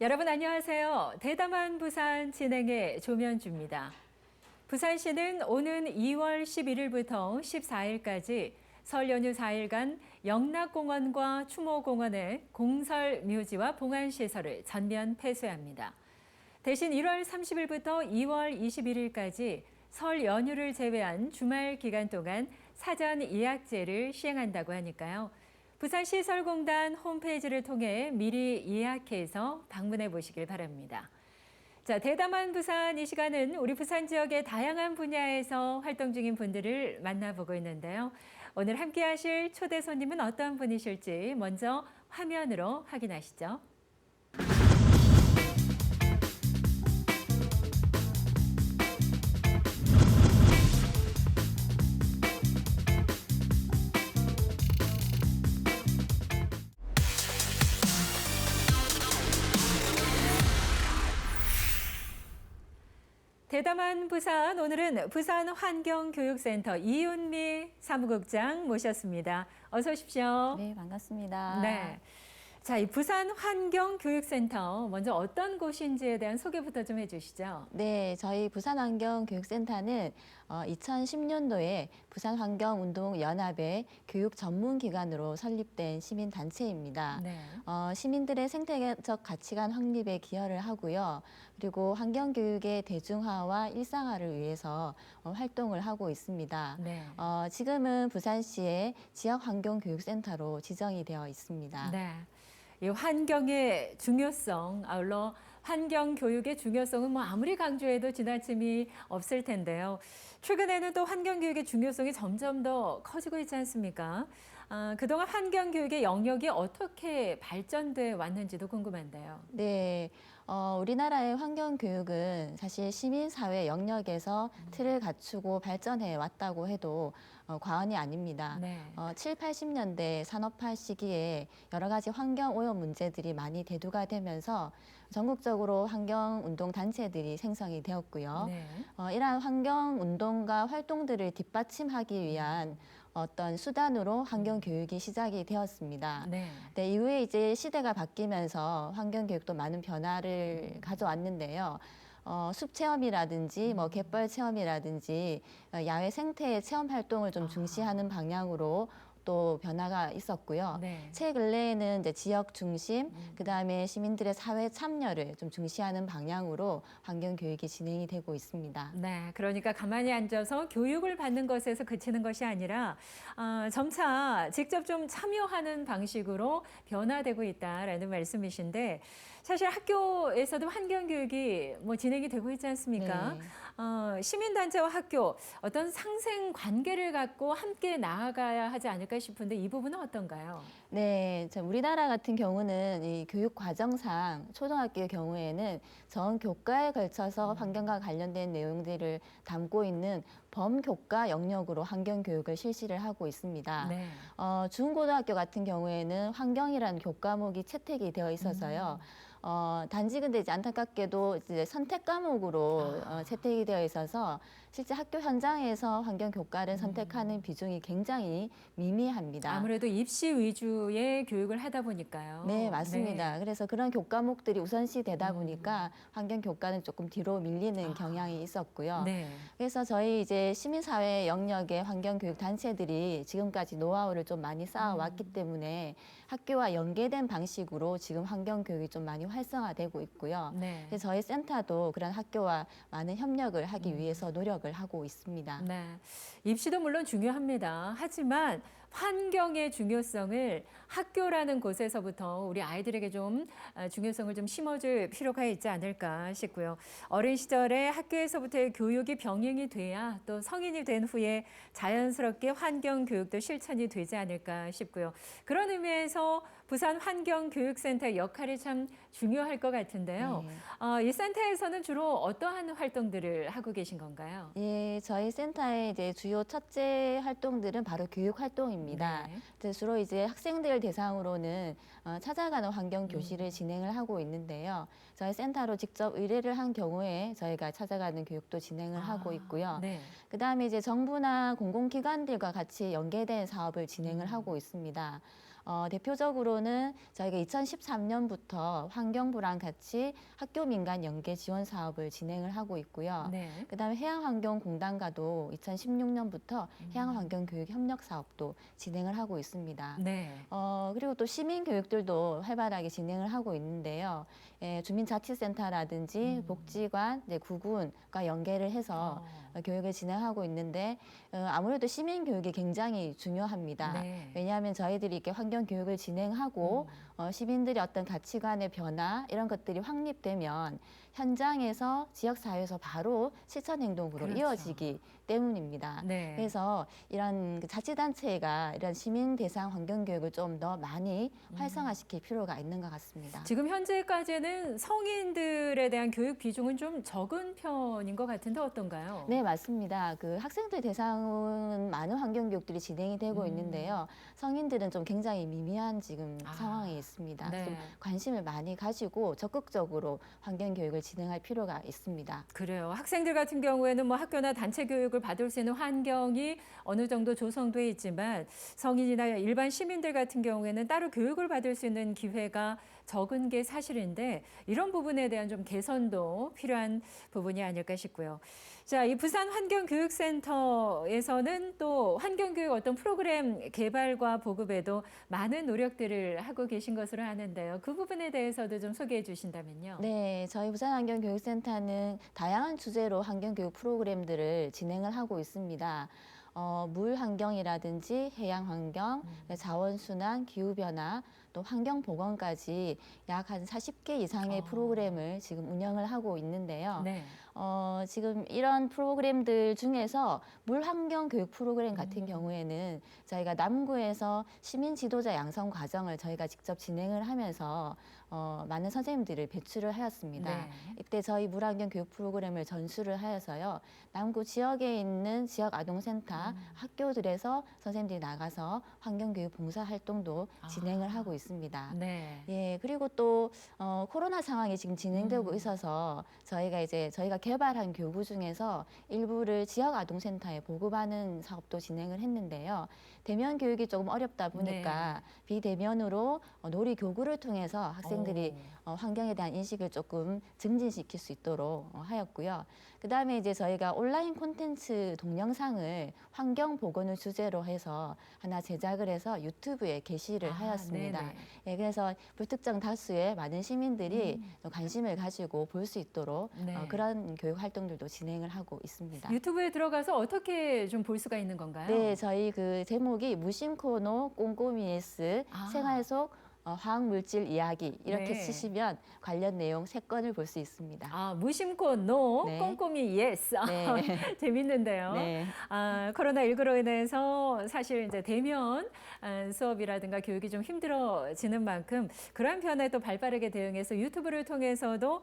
여러분 안녕하세요. 대담한 부산 진행의 조면주입니다. 부산시는 오는 2월 11일부터 14일까지 설 연휴 4일간 영락공원과 추모공원의 공설 묘지와 봉안시설을 전면 폐쇄합니다. 대신 1월 30일부터 2월 21일까지 설 연휴를 제외한 주말 기간 동안 사전 예약제를 시행한다고 하니까요. 부산시설공단 홈페이지를 통해 미리 예약해서 방문해 보시길 바랍니다. 자, 대담한 부산 이 시간은 우리 부산 지역의 다양한 분야에서 활동 중인 분들을 만나보고 있는데요. 오늘 함께 하실 초대 손님은 어떤 분이실지 먼저 화면으로 확인하시죠. 대담한 부산, 오늘은 부산환경교육센터 이윤미 사무국장 모셨습니다. 어서 오십시오. 네, 반갑습니다. 네. 자, 이 부산환경교육센터 먼저 어떤 곳인지에 대한 소개부터 좀 해주시죠. 네, 저희 부산환경교육센터는 2010년도에 부산환경운동연합의 교육 전문기관으로 설립된 시민단체입니다. 네. 시민들의 생태적 가치관 확립에 기여를 하고요. 그리고 환경교육의 대중화와 일상화를 위해서 활동을 하고 있습니다. 네. 지금은 부산시의 지역환경교육센터로 지정이 되어 있습니다. 네. 이 환경의 중요성, 아울러 환경 교육의 중요성은 뭐 아무리 강조해도 지나침이 없을 텐데요. 최근에는 또 환경 교육의 중요성이 점점 더 커지고 있지 않습니까? 그동안 환경 교육의 영역이 어떻게 발전돼 왔는지도 궁금한데요. 네, 우리나라의 환경교육은 사실 시민사회 영역에서 틀을 갖추고 발전해 왔다고 해도 과언이 아닙니다. 네. 7, 80년대 산업화 시기에 여러 가지 환경오염 문제들이 많이 대두가 되면서 전국적으로 환경운동 단체들이 생성이 되었고요. 네. 이러한 환경운동과 활동들을 뒷받침하기 위한 어떤 수단으로 환경교육이 시작이 되었습니다. 네. 네, 이후에 이제 시대가 바뀌면서 환경교육도 많은 변화를 가져왔는데요. 숲 체험이라든지 뭐 갯벌 체험이라든지 야외 생태 체험 활동을 좀 중시하는 방향으로 또 변화가 있었고요. 네. 최근래에는 이제 지역 중심, 그다음에 시민들의 사회 참여를 좀 중시하는 방향으로 환경 교육이 진행이 되고 있습니다. 네, 그러니까 가만히 앉아서 교육을 받는 것에서 그치는 것이 아니라 점차 직접 좀 참여하는 방식으로 변화되고 있다라는 말씀이신데 사실 학교에서도 환경 교육이 뭐 진행이 되고 있지 않습니까? 네. 시민단체와 학교 어떤 상생 관계를 갖고 함께 나아가야 하지 않을까 싶은데 이 부분은 어떤가요? 네, 우리나라 같은 경우는 이 교육 과정상 초등학교의 경우에는 전 교과에 걸쳐서 환경과 관련된 내용들을 담고 있는 범교과 영역으로 환경 교육을 실시를 하고 있습니다. 네. 중고등학교 같은 경우에는 환경이라는 교과목이 채택이 되어 있어서요. 단지 근데 이제 안타깝게도 이제 선택 과목으로 채택이 되어 있어서 실제 학교 현장에서 환경 교과를 선택하는 비중이 굉장히 미미합니다. 아무래도 입시 위주의 교육을 하다 보니까요. 네, 맞습니다. 네. 그래서 그런 교과목들이 우선시 되다 보니까 환경 교과는 조금 뒤로 밀리는 경향이 있었고요. 네. 그래서 저희 이제 시민사회 영역의 환경교육 단체들이 지금까지 노하우를 좀 많이 쌓아왔기 때문에 학교와 연계된 방식으로 지금 환경교육이 좀 많이 활성화되고 있고요. 네. 그래서 저희 센터도 그런 학교와 많은 협력을 하기 위해서 노력을 하고 있습니다. 네. 입시도 물론 중요합니다. 하지만 환경의 중요성을 학교라는 곳에서부터 우리 아이들에게 좀 중요성을 좀 심어줄 필요가 있지 않을까 싶고요. 어린 시절에 학교에서부터의 교육이 병행이 돼야 또 성인이 된 후에 자연스럽게 환경 교육도 실천이 되지 않을까 싶고요. 그런 의미에서 부산 환경교육센터의 역할이 참 중요할 것 같은데요. 이 센터에서는 주로 어떠한 활동들을 하고 계신 건가요? 예, 저희 센터의 이제 주요 첫째 활동들은 바로 교육 활동입니다. 네. 그래서 주로 이제 학생들 대상으로는 찾아가는 환경 교실을 진행을 하고 있는데요. 저희 센터로 직접 의뢰를 한 경우에 저희가 찾아가는 교육도 진행을 하고 있고요. 네. 그다음에 이제 정부나 공공기관들과 같이 연계된 사업을 진행을 하고 있습니다. 대표적으로는 저희가 2013년부터 환경부랑 같이 학교 민간 연계 지원 사업을 진행을 하고 있고요. 네. 그다음에 해양환경공단과도 2016년부터 해양환경교육 협력 사업도 진행을 하고 있습니다. 네. 그리고 또 시민 교육들도 활발하게 진행을 하고 있는데요. 주민자치센터라든지 복지관, 구군과 연계를 해서 교육을 진행하고 있는데 아무래도 시민 교육이 굉장히 중요합니다. 네. 왜냐하면 저희들이 이렇게 환경 교육을 진행하고 시민들의 어떤 가치관의 변화 이런 것들이 확립되면 현장에서 지역 사회에서 바로 실천 행동으로 그렇죠. 이어지기 때문입니다. 네. 그래서 이런 그 자치단체가 이런 시민 대상 환경 교육을 좀 더 많이 활성화시킬 필요가 있는 것 같습니다. 지금 현재까지는 성인들에 대한 교육 비중은 좀 적은 편인 것 같은데 어떤가요? 네, 맞습니다. 그 학생들 대상은 많은 환경 교육들이 진행이 되고 있는데요. 성인들은 좀 굉장히 미미한 지금 상황에 있습니다. 네. 좀 관심을 많이 가지고 적극적으로 환경 교육을 진행할 필요가 있습니다. 그래요. 학생들 같은 경우에는 뭐 학교나 단체 교육을 받을 수 있는 환경이 어느 정도 조성돼 있지만 성인이나 일반 시민들 같은 경우에는 따로 교육을 받을 수 있는 기회가 적은 게 사실인데 이런 부분에 대한 좀 개선도 필요한 부분이 아닐까 싶고요. 자, 이 부산 환경교육센터에서는 또 환경교육 어떤 프로그램 개발과 보급에도 많은 노력들을 하고 계신 것으로 아는데요. 그 부분에 대해서도 좀 소개해 주신다면요. 네, 저희 부산환경교육센터는 다양한 주제로 환경교육 프로그램들을 진행을 하고 있습니다. 물 환경이라든지 해양 환경, 자원순환, 기후변화, 또 환경보건까지 약 한 40개 이상의 프로그램을 지금 운영을 하고 있는데요. 네. 지금 이런 프로그램들 중에서 물환경 교육 프로그램 같은 경우에는 저희가 남구에서 시민 지도자 양성 과정을 저희가 직접 진행을 하면서 많은 선생님들을 배출을 하였습니다. 네. 이때 저희 물환경 교육 프로그램을 전수를 하여서요. 남구 지역에 있는 지역 아동센터 학교들에서 선생님들이 나가서 환경교육 봉사 활동도 진행을 하고 있습니다. 네. 예, 그리고 또 코로나 상황이 지금 진행되고 있어서 저희가 개발한 교구 중에서 일부를 지역 아동센터에 보급하는 사업도 진행을 했는데요. 대면 교육이 조금 어렵다 보니까 비대면으로 놀이 교구를 통해서 학생들이 환경에 대한 인식을 조금 증진시킬 수 있도록 하였고요. 그다음에 이제 저희가 온라인 콘텐츠 동영상을 환경 보건을 주제로 해서 하나 제작을 해서 유튜브에 게시를 하였습니다. 네네. 예, 그래서 불특정 다수의 많은 시민들이 관심을 가지고 볼 수 있도록 네. 그런 교육 활동들도 진행을 하고 있습니다. 유튜브에 들어가서 어떻게 좀 볼 수가 있는 건가요? 네, 저희 그 제목이 무심코노 꼼꼼이에스 생활 속 화학물질 이야기 이렇게 네. 쓰시면 관련 내용 3건을 볼 수 있습니다. 무심코 노, 네. 꼼꼼히 예스. 네. 재밌는데요. 네. 코로나19로 인해서 사실 이제 대면 수업이라든가 교육이 좀 힘들어지는 만큼 그러한 변화에 또 발빠르게 대응해서 유튜브를 통해서도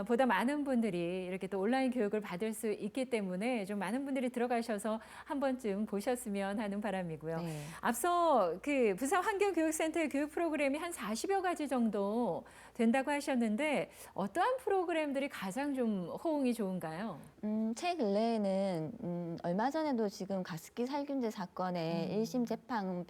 보다 많은 분들이 이렇게 또 온라인 교육을 받을 수 있기 때문에 좀 많은 분들이 들어가셔서 한 번쯤 보셨으면 하는 바람이고요. 네. 앞서 그 부산 환경교육센터의 교육 프로그램이 한 40여 가지 정도 된다고 하셨는데 어떠한 프로그램들이 가장 좀 호응이 좋은가요? 최근래에는 얼마 전에도 지금 가습기 살균제 사건의 1심 재판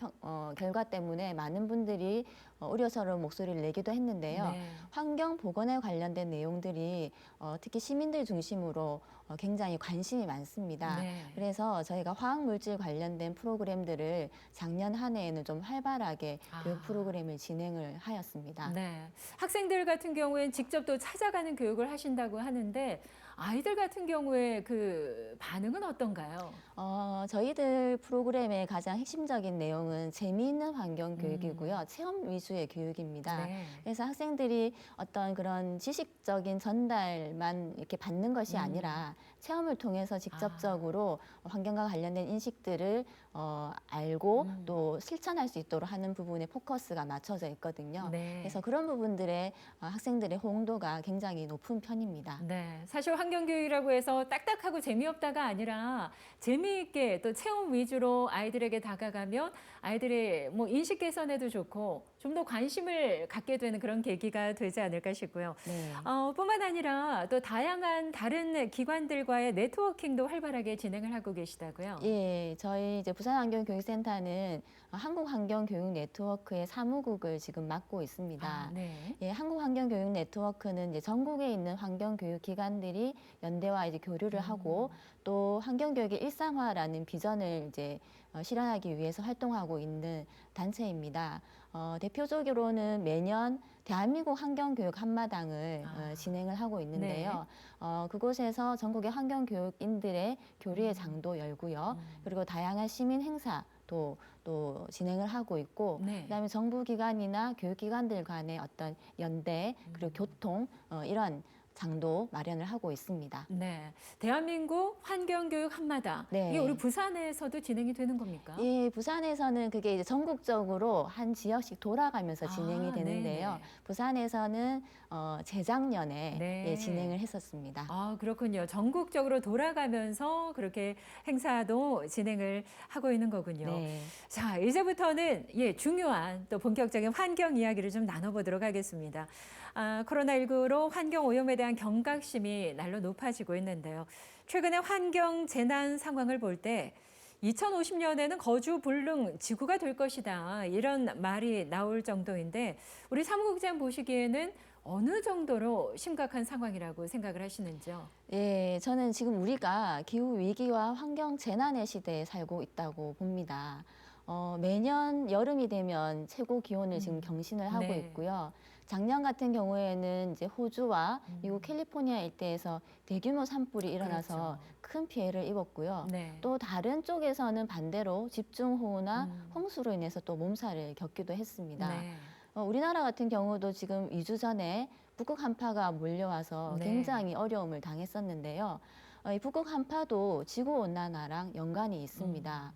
결과 때문에 많은 분들이 우려스러운 목소리를 내기도 했는데요. 네. 환경 보건에 관련된 내용들이 특히 시민들 중심으로 굉장히 관심이 많습니다. 네. 그래서 저희가 화학물질 관련된 프로그램들을 작년 한 해에는 좀 활발하게 교육 프로그램을 진행을 하였습니다. 네. 학생들 같은 경우에는 직접 또 찾아가는 교육을 하신다고 하는데 아이들 같은 경우에 그 반응은 어떤가요? 저희들 프로그램의 가장 핵심적인 내용은 재미있는 환경 교육이고요. 체험 위주의 교육입니다. 네. 그래서 학생들이 어떤 그런 지식적인 전달만 이렇게 받는 것이 아니라 체험을 통해서 직접적으로 환경과 관련된 인식들을 알고 또 실천할 수 있도록 하는 부분에 포커스가 맞춰져 있거든요. 네. 그래서 그런 부분들의 학생들의 호응도가 굉장히 높은 편입니다. 네. 사실 환경교육이라고 해서 딱딱하고 재미없다가 아니라 재미있게 또 체험 위주로 아이들에게 다가가면 아이들의 뭐 인식 개선에도 좋고 좀 더 관심을 갖게 되는 그런 계기가 되지 않을까 싶고요. 네. 뿐만 아니라 또 다양한 다른 기관들과의 네트워킹도 활발하게 진행을 하고 계시다고요. 예, 저희 이제 부산환경교육센터는 한국환경교육 네트워크의 사무국을 지금 맡고 있습니다. 아, 네. 예, 한국환경교육 네트워크는 이제 전국에 있는 환경교육 기관들이 연대와 이제 교류를 하고 또 환경교육의 일상화라는 비전을 이제 실현하기 위해서 활동하고 있는 단체입니다. 대표적으로는 매년 대한민국 환경교육 한마당을 진행을 하고 있는데요. 그곳에서 전국의 환경교육인들의 교류의 장도 열고요. 그리고 다양한 시민 행사도 또 진행을 하고 있고, 네. 그다음에 정부기관이나 교육기관들 간의 어떤 연대 그리고 교통 이런 장도 마련을 하고 있습니다. 네. 대한민국 환경교육 한마당. 네. 이게 우리 부산에서도 진행이 되는 겁니까? 예, 부산에서는 그게 이제 전국적으로 한 지역씩 돌아가면서 진행이 되는데요. 네네. 부산에서는 재작년에 네. 예, 진행을 했었습니다. 아, 그렇군요. 전국적으로 돌아가면서 그렇게 행사도 진행을 하고 있는 거군요. 네. 자, 이제부터는 중요한 또 본격적인 환경 이야기를 좀 나눠보도록 하겠습니다. 코로나19로 환경 오염에 대한 경각심이 날로 높아지고 있는데요. 최근에 환경 재난 상황을 볼 때 2050년에는 거주 불능 지구가 될 것이다. 이런 말이 나올 정도인데 우리 사무국장 보시기에는 어느 정도로 심각한 상황이라고 생각을 하시는지요? 예, 저는 지금 우리가 기후 위기와 환경 재난의 시대에 살고 있다고 봅니다. 매년 여름이 되면 최고 기온을 지금 경신을 하고 네. 있고요. 작년 같은 경우에는 이제 호주와 미국 캘리포니아 일대에서 대규모 산불이 일어나서 그렇죠. 큰 피해를 입었고요. 네. 또 다른 쪽에서는 반대로 집중호우나 홍수로 인해서 또 몸살을 겪기도 했습니다. 네. 우리나라 같은 경우도 지금 2주 전에 북극 한파가 몰려와서 네. 굉장히 어려움을 당했었는데요. 이 북극 한파도 지구 온난화랑 연관이 있습니다.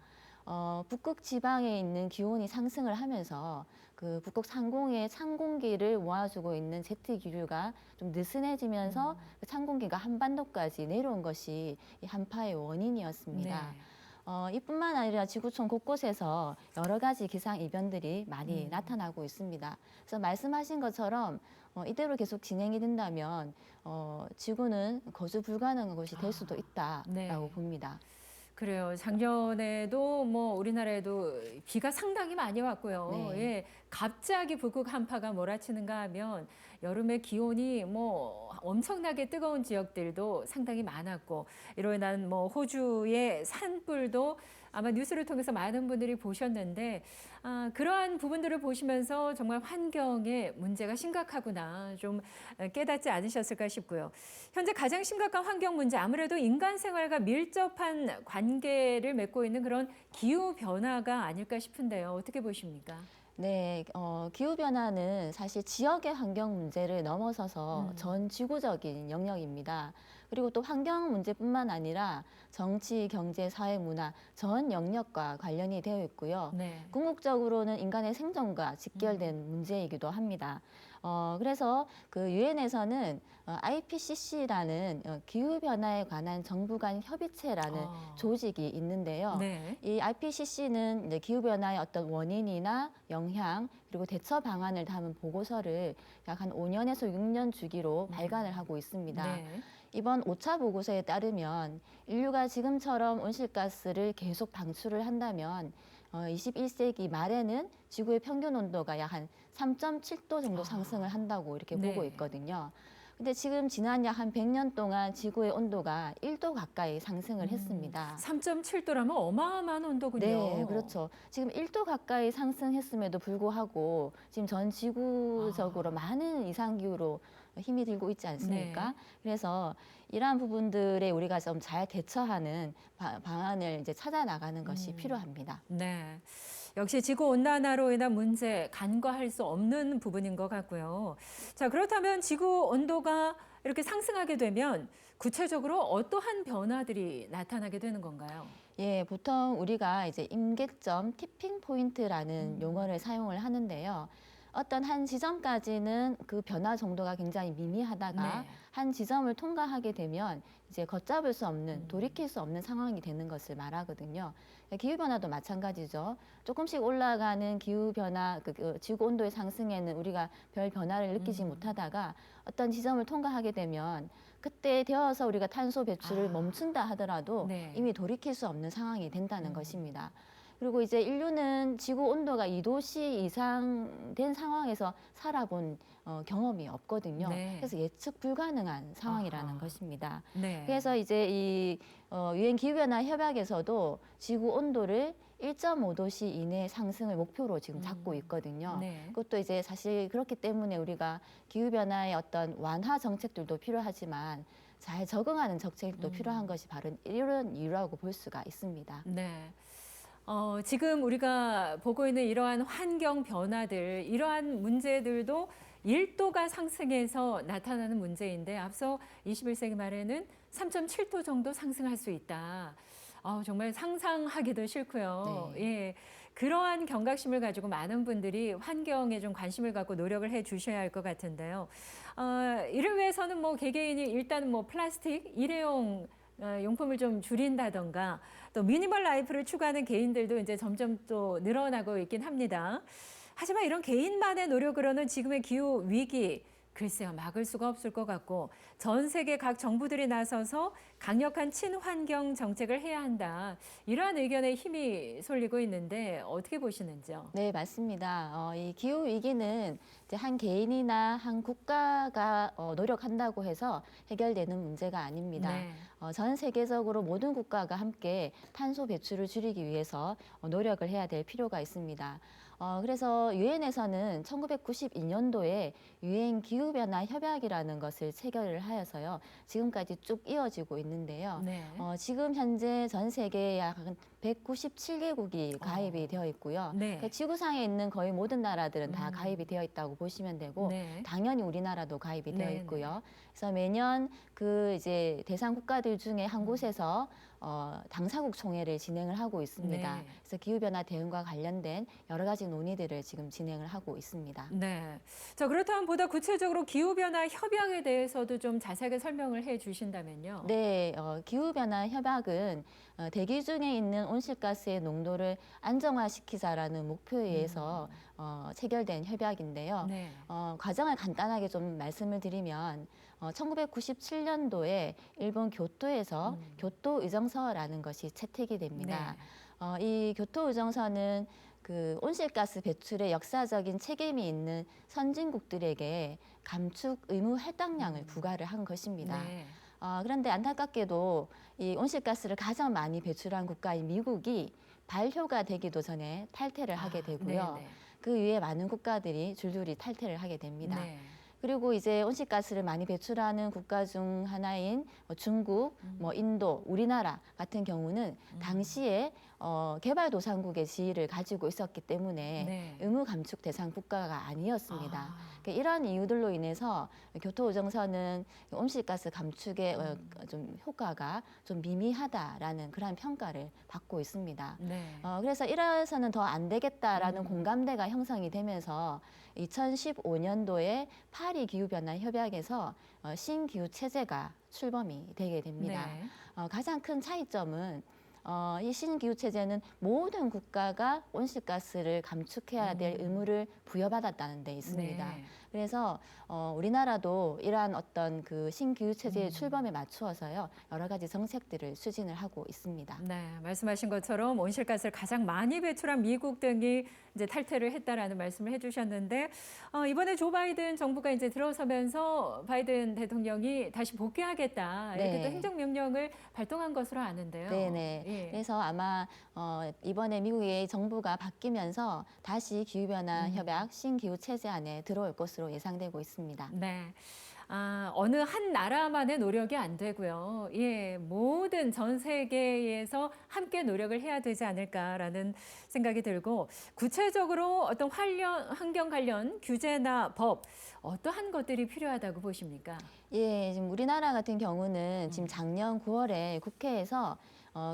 북극 지방에 있는 기온이 상승을 하면서 그 북극 상공에 찬 공기를 모아주고 있는 제트 기류가 좀 느슨해지면서 그 찬 공기가 한반도까지 내려온 것이 이 한파의 원인이었습니다. 네. 이뿐만 아니라 지구촌 곳곳에서 여러 가지 기상 이변들이 많이 나타나고 있습니다. 그래서 말씀하신 것처럼 이대로 계속 진행이 된다면 지구는 거주 불가능한 곳이 될 수도 있다라고 네. 봅니다. 그래요. 작년에도 뭐 우리나라에도 비가 상당히 많이 왔고요. 네. 예, 갑자기 북극 한파가 몰아치는가 하면 여름에 기온이 뭐 엄청나게 뜨거운 지역들도 상당히 많았고 이로 인한 뭐 호주의 산불도 아마 뉴스를 통해서 많은 분들이 보셨는데 그러한 부분들을 보시면서 정말 환경의 문제가 심각하구나 좀 깨닫지 않으셨을까 싶고요. 현재 가장 심각한 환경 문제 아무래도 인간 생활과 밀접한 관계를 맺고 있는 그런 기후 변화가 아닐까 싶은데요. 어떻게 보십니까? 네, 기후변화는 사실 지역의 환경 문제를 넘어서서 전 지구적인 영역입니다. 그리고 또 환경 문제뿐만 아니라 정치, 경제, 사회, 문화 전 영역과 관련이 되어 있고요. 네. 궁극적으로는 인간의 생존과 직결된 문제이기도 합니다. 그래서 그 유엔에서는 IPCC라는 기후변화에 관한 정부 간 협의체라는 조직이 있는데요. 네. 이 IPCC는 이제 기후변화의 어떤 원인이나 영향 그리고 대처 방안을 담은 보고서를 약 한 5년에서 6년 주기로 발간을 하고 있습니다. 네. 이번 5차 보고서에 따르면 인류가 지금처럼 온실가스를 계속 방출을 한다면 21세기 말에는 지구의 평균 온도가 약 한 3.7도 정도 상승을 한다고 이렇게 네. 보고 있거든요. 근데 지금 지난 약 한 100년 동안 지구의 온도가 1도 가까이 상승을 했습니다. 3.7도라면 어마어마한 온도군요. 네, 그렇죠. 지금 1도 가까이 상승했음에도 불구하고 지금 전 지구적으로 많은 이상기후로 힘이 들고 있지 않습니까? 네. 그래서 이러한 부분들에 우리가 좀 잘 대처하는 방안을 이제 찾아 나가는 것이 필요합니다. 네. 역시 지구 온난화로 인한 문제 간과할 수 없는 부분인 것 같고요. 자, 그렇다면 지구 온도가 이렇게 상승하게 되면 구체적으로 어떠한 변화들이 나타나게 되는 건가요? 예, 보통 우리가 이제 임계점 티핑 포인트라는 용어를 사용을 하는데요. 어떤 한 지점까지는 그 변화 정도가 굉장히 미미하다가 네. 한 지점을 통과하게 되면 이제 걷잡을 수 없는, 돌이킬 수 없는 상황이 되는 것을 말하거든요. 기후 변화도 마찬가지죠. 조금씩 올라가는 기후 변화, 그 지구 온도의 상승에는 우리가 별 변화를 느끼지 못하다가 어떤 지점을 통과하게 되면 그때 되어서 우리가 탄소 배출을 멈춘다 하더라도 네. 이미 돌이킬 수 없는 상황이 된다는 것입니다. 그리고 이제 인류는 지구 온도가 2도씨 이상 된 상황에서 살아본 경험이 없거든요. 네. 그래서 예측 불가능한 상황이라는 아하. 것입니다. 네. 그래서 이제 이 유엔 기후변화 협약에서도 지구 온도를 1.5도씨 이내 상승을 목표로 지금 잡고 있거든요. 네. 그것도 이제 사실 그렇기 때문에 우리가 기후변화의 어떤 완화 정책들도 필요하지만 잘 적응하는 정책도 필요한 것이 바로 이런 이유라고 볼 수가 있습니다. 네. 지금 우리가 보고 있는 이러한 환경 변화들, 이러한 문제들도 1도가 상승해서 나타나는 문제인데 앞서 21세기 말에는 3.7도 정도 상승할 수 있다. 정말 상상하기도 싫고요. 네. 예. 그러한 경각심을 가지고 많은 분들이 환경에 좀 관심을 갖고 노력을 해 주셔야 할 것 같은데요. 이를 위해서는 뭐 개개인이 일단 뭐 플라스틱, 일회용 용품을 좀 줄인다던가 또 미니멀 라이프를 추구하는 개인들도 이제 점점 또 늘어나고 있긴 합니다. 하지만 이런 개인만의 노력으로는 지금의 기후 위기 글쎄요 막을 수가 없을 것 같고 전 세계 각 정부들이 나서서 강력한 친환경 정책을 해야 한다. 이러한 의견에 힘이 쏠리고 있는데 어떻게 보시는지요? 네, 맞습니다. 이 기후 위기는 이제 한 개인이나 한 국가가 노력한다고 해서 해결되는 문제가 아닙니다. 네. 전 세계적으로 모든 국가가 함께 탄소 배출을 줄이기 위해서 노력을 해야 될 필요가 있습니다. 그래서 유엔에서는 1992년도에 유엔 기후변화 협약이라는 것을 체결을 하여서요. 지금까지 쭉 이어지고 있는데요. 네. 지금 현재 전 세계에 약 197개국이 가입이 되어 있고요. 네. 그 지구상에 있는 거의 모든 나라들은 다 가입이 되어 있다고 보시면 되고 네. 당연히 우리나라도 가입이 되어 네, 있고요. 그래서 매년 그 이제 대상 국가들 중에 한 곳에서 당사국 총회를 진행을 하고 있습니다. 네. 그래서 기후변화 대응과 관련된 여러 가지 논의들을 지금 진행을 하고 있습니다. 네. 자, 그렇다면 보다 구체적으로 기후변화 협약에 대해서도 좀 자세하게 설명을 해 주신다면요. 네, 기후변화 협약은 대기 중에 있는 온실가스의 농도를 안정화시키자라는 목표에 의해서 체결된 협약인데요. 네. 과정을 간단하게 좀 말씀을 드리면 1997년도에 일본 교토에서 교토 의정서라는 것이 채택이 됩니다. 이 교토 의정서는 그 온실가스 배출에 역사적인 책임이 있는 선진국들에게 감축 의무 할당량을 부과를 한 것입니다. 네. 그런데 안타깝게도 이 온실가스를 가장 많이 배출한 국가인 미국이 발효가 되기도 전에 탈퇴를 하게 되고요. 네네. 그 이외에 많은 국가들이 줄줄이 탈퇴를 하게 됩니다. 네. 그리고 이제 온실가스를 많이 배출하는 국가 중 하나인 중국, 인도, 우리나라 같은 경우는 당시에 개발도상국의 지위를 가지고 있었기 때문에 네. 의무 감축 대상 국가가 아니었습니다. 아. 그러니까 이러한 이유들로 인해서 교토의정서는 온실가스 감축의 좀 효과가 좀 미미하다라는 그러한 평가를 받고 있습니다. 네. 그래서 이래서는 더 안 되겠다라는 공감대가 형성이 되면서 2015년도에 파리 기후변화 협약에서 신기후 체제가 출범이 되게 됩니다. 네. 가장 큰 차이점은 이 신기후 체제는 모든 국가가 온실가스를 감축해야 될 의무를 부여받았다는 데 있습니다. 네. 그래서 우리나라도 이러한 어떤 그 신기후 체제의 출범에 맞추어서요 여러 가지 정책들을 추진을 하고 있습니다. 네, 말씀하신 것처럼 온실가스를 가장 많이 배출한 미국 등이 이제 탈퇴를 했다라는 말씀을 해주셨는데 이번에 조 바이든 정부가 이제 들어서면서 바이든 대통령이 다시 복귀하겠다 이렇게 네. 또 행정명령을 발동한 것으로 아는데요. 네네. 예. 그래서 아마 이번에 미국의 정부가 바뀌면서 다시 기후변화 협약 신기후 체제 안에 들어올 것으로 예상되고 있습니다. 네. 어느 한 나라만의 노력이 안 되고요. 예, 모든 전 세계에서 함께 노력을 해야 되지 않을까라는 생각이 들고 구체적으로 어떤 환경 관련 규제나 법 어떠한 것들이 필요하다고 보십니까? 예, 지금 우리나라 같은 경우는 지금 작년 9월에 국회에서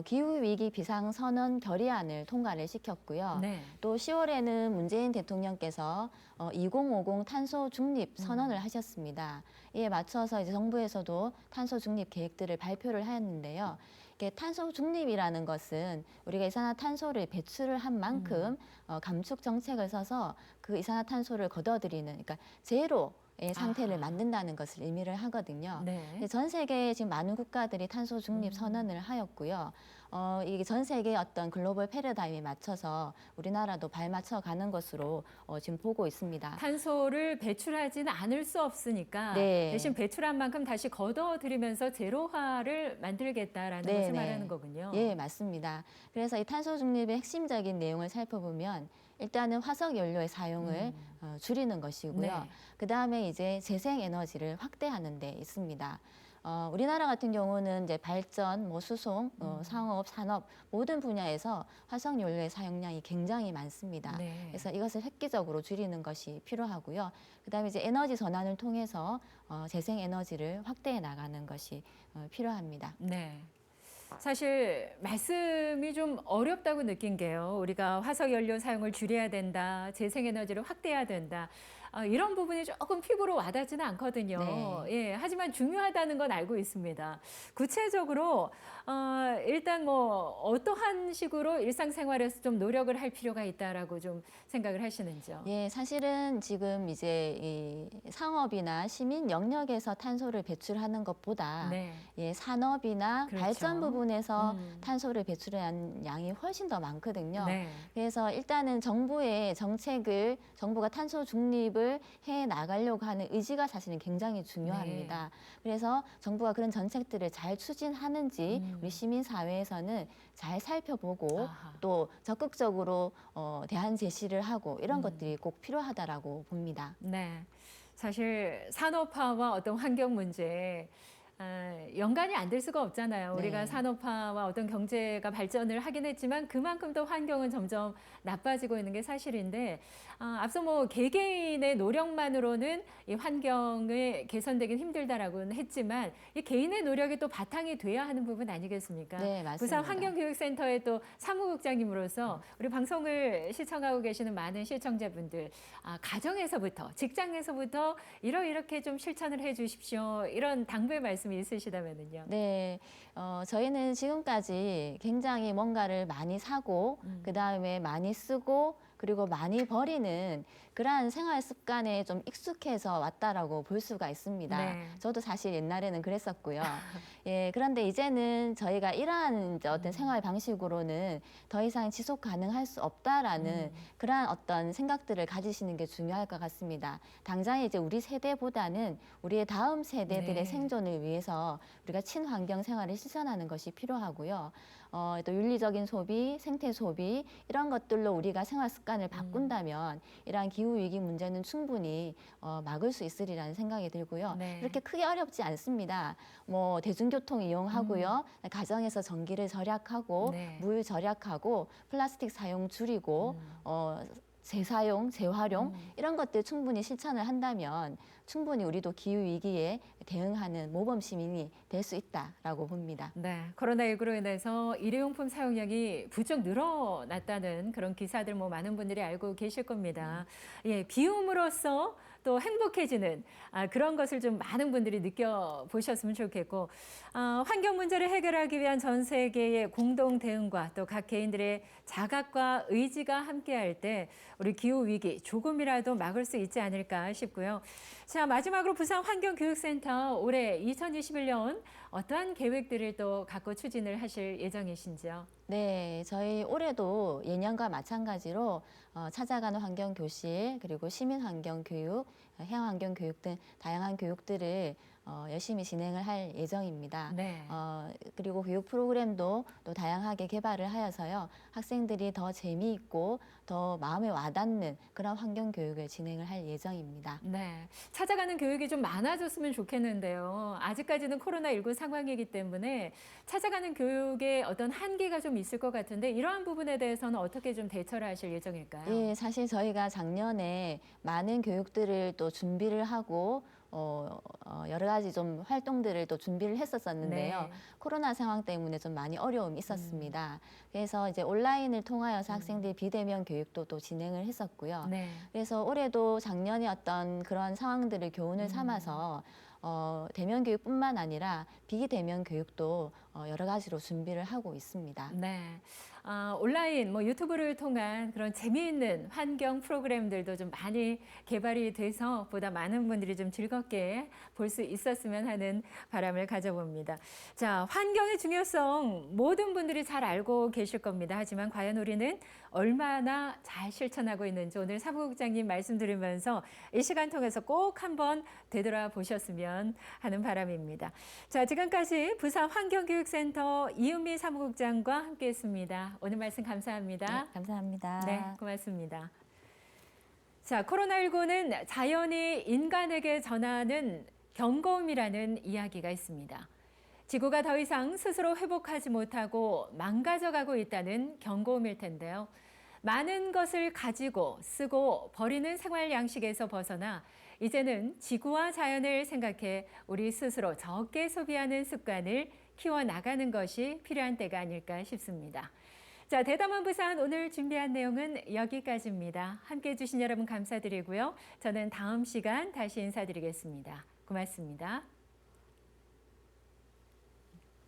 기후위기 비상선언 결의안을 통과를 시켰고요. 네. 또 10월에는 문재인 대통령께서 2050 탄소 중립 선언을 하셨습니다. 이에 맞춰서 이제 정부에서도 탄소 중립 계획들을 발표를 하였는데요. 이게 탄소 중립이라는 것은 우리가 이산화탄소를 배출을 한 만큼 감축 정책을 써서 그 이산화탄소를 걷어들이는, 그러니까 제로의 상태를 만든다는 것을 의미를 하거든요. 네. 근데 전 세계 지금 많은 국가들이 탄소 중립 선언을 하였고요. 이게 전 세계의 어떤 글로벌 패러다임에 맞춰서 우리나라도 발맞춰 가는 것으로 지금 보고 있습니다. 탄소를 배출하지는 않을 수 없으니까 네. 대신 배출한 만큼 다시 걷어들이면서 제로화를 만들겠다라는 네, 것을 네. 말하는 거군요. 예, 맞습니다. 그래서 이 탄소 중립의 핵심적인 내용을 살펴보면 일단은 화석 연료의 사용을 줄이는 것이고요. 네. 그 다음에 이제 재생 에너지를 확대하는 데 있습니다. 우리나라 같은 경우는 이제 발전, 뭐 수송, 상업, 산업 모든 분야에서 화석 연료의 사용량이 굉장히 많습니다. 네. 그래서 이것을 획기적으로 줄이는 것이 필요하고요. 그다음에 이제 에너지 전환을 통해서 재생 에너지를 확대해 나가는 것이 필요합니다. 네. 사실 말씀이 좀 어렵다고 느낀 게요. 우리가 화석 연료 사용을 줄여야 된다, 재생에너지를 확대해야 된다. 이런 부분이 조금 피부로 와닿지는 않거든요. 네. 예, 하지만 중요하다는 건 알고 있습니다. 구체적으로 일단 뭐 어떠한 식으로 일상생활에서 좀 노력을 할 필요가 있다라고 좀 생각을 하시는지요? 예, 사실은 지금 이제 이 상업이나 시민 영역에서 탄소를 배출하는 것보다 네. 예, 산업이나 그렇죠. 발전 부분에서 탄소를 배출한 양이 훨씬 더 많거든요. 네. 그래서 일단은 정부의 정책을 정부가 탄소 중립을 해 나가려고 하는 의지가 사실은 굉장히 중요합니다. 그래서 정부가 그런 정책들을 잘 추진하는지 우리 시민 사회에서는 잘 살펴보고 아하. 또 적극적으로 대안 제시를 하고 이런 것들이 꼭 필요하다라고 봅니다. 네. 사실 산업화와 어떤 환경 문제 연관이 안 될 수가 없잖아요. 우리가 네. 산업화와 어떤 경제가 발전을 하긴 했지만 그만큼 더 환경은 점점 나빠지고 있는 게 사실인데 앞서 뭐 개개인의 노력만으로는 이 환경을 개선되긴 힘들다라고는 했지만 이 개인의 노력이 또 바탕이 돼야 하는 부분 아니겠습니까? 네, 맞습니다. 부산 환경교육센터의 또 사무국장님으로서 우리 방송을 시청하고 계시는 많은 시청자분들 가정에서부터 직장에서부터 이렇게 좀 실천을 해 주십시오. 이런 당부의 말씀이 있으시다면은요. 네, 저희는 지금까지 굉장히 뭔가를 많이 사고, 그 다음에 많이 쓰고, 그리고 많이 버리는 그러한 생활 습관에 좀 익숙해서 왔다라고 볼 수가 있습니다. 네. 저도 사실 옛날에는 그랬었고요. 예, 그런데 이제는 저희가 이러한 이제 어떤 생활 방식으로는 더 이상 지속 가능할 수 없다라는 그러한 어떤 생각들을 가지시는 게 중요할 것 같습니다. 당장 이제 우리 세대보다는 우리의 다음 세대들의 네. 생존을 위해서 우리가 친환경 생활을 실천하는 것이 필요하고요. 또 윤리적인 소비, 생태 소비 이런 것들로 우리가 생활 습관을 바꾼다면 이러한 기후 위기 문제는 충분히 막을 수 있으리라는 생각이 들고요. 네. 그렇게 크게 어렵지 않습니다. 뭐 대중교통 이용하고요, 가정에서 전기를 절약하고 네. 물 절약하고 플라스틱 사용 줄이고 재사용, 재활용 이런 것들 충분히 실천을 한다면 충분히 우리도 기후 위기에 대응하는 모범 시민이 될 수 있다라고 봅니다. 네, 코로나19로 인해서 일회용품 사용량이 부쩍 늘어났다는 그런 기사들 뭐 많은 분들이 알고 계실 겁니다. 예, 비움으로써 또 행복해지는 그런 것을 좀 많은 분들이 느껴보셨으면 좋겠고 환경 문제를 해결하기 위한 전 세계의 공동 대응과 또 각 개인들의 자각과 의지가 함께할 때 우리 기후 위기 조금이라도 막을 수 있지 않을까 싶고요. 자, 마지막으로 부산 환경교육센터 올해 2021년 어떠한 계획들을 또 갖고 추진을 하실 예정이신지요? 네, 저희 올해도 예년과 마찬가지로 찾아가는 환경교실 그리고 시민환경교육, 해양환경교육 등 다양한 교육들을 열심히 진행을 할 예정입니다. 네. 그리고 교육 프로그램도 또 다양하게 개발을 하여서요. 학생들이 더 재미있고 더 마음에 와닿는 그런 환경교육을 진행을 할 예정입니다. 네. 찾아가는 교육이 좀 많아졌으면 좋겠는데요. 아직까지는 코로나19 상황이기 때문에 찾아가는 교육에 어떤 한계가 좀 있을 것 같은데 이러한 부분에 대해서는 어떻게 좀 대처를 하실 예정일까요? 예, 사실 저희가 작년에 많은 교육들을 또 준비를 하고 여러 가지 좀 활동들을 또 준비를 했었었는데요. 네. 코로나 상황 때문에 좀 많이 어려움이 있었습니다. 그래서 이제 온라인을 통하여서 학생들이 비대면 교육도 또 진행을 했었고요. 네. 그래서 올해도 작년에 어떤 그런 상황들을 교훈을 삼아서 대면 교육뿐만 아니라 비대면 교육도 여러 가지로 준비를 하고 있습니다. 네. 온라인 뭐 유튜브를 통한 그런 재미있는 환경 프로그램들도 좀 많이 개발이 돼서 보다 많은 분들이 좀 즐겁게 볼 수 있었으면 하는 바람을 가져봅니다. 자, 환경의 중요성 모든 분들이 잘 알고 계실 겁니다. 하지만 과연 우리는 얼마나 잘 실천하고 있는지 오늘 사무국장님 말씀 들으면서 이 시간 통해서 꼭 한번 되돌아보셨으면 하는 바람입니다. 자, 지금까지 부산 환경교육센터 이은미 사무국장과 함께했습니다. 오늘 말씀 감사합니다. 네, 감사합니다. 네, 고맙습니다. 자, 코로나19는 자연이 인간에게 전하는 경고음이라는 이야기가 있습니다. 지구가 더 이상 스스로 회복하지 못하고 망가져가고 있다는 경고음일 텐데요. 많은 것을 가지고 쓰고 버리는 생활 양식에서 벗어나 이제는 지구와 자연을 생각해 우리 스스로 적게 소비하는 습관을 키워나가는 것이 필요한 때가 아닐까 싶습니다. 자, 대담한 부산 오늘 준비한 내용은 여기까지입니다. 함께해 주신 여러분 감사드리고요. 저는 다음 시간 다시 인사드리겠습니다. 고맙습니다.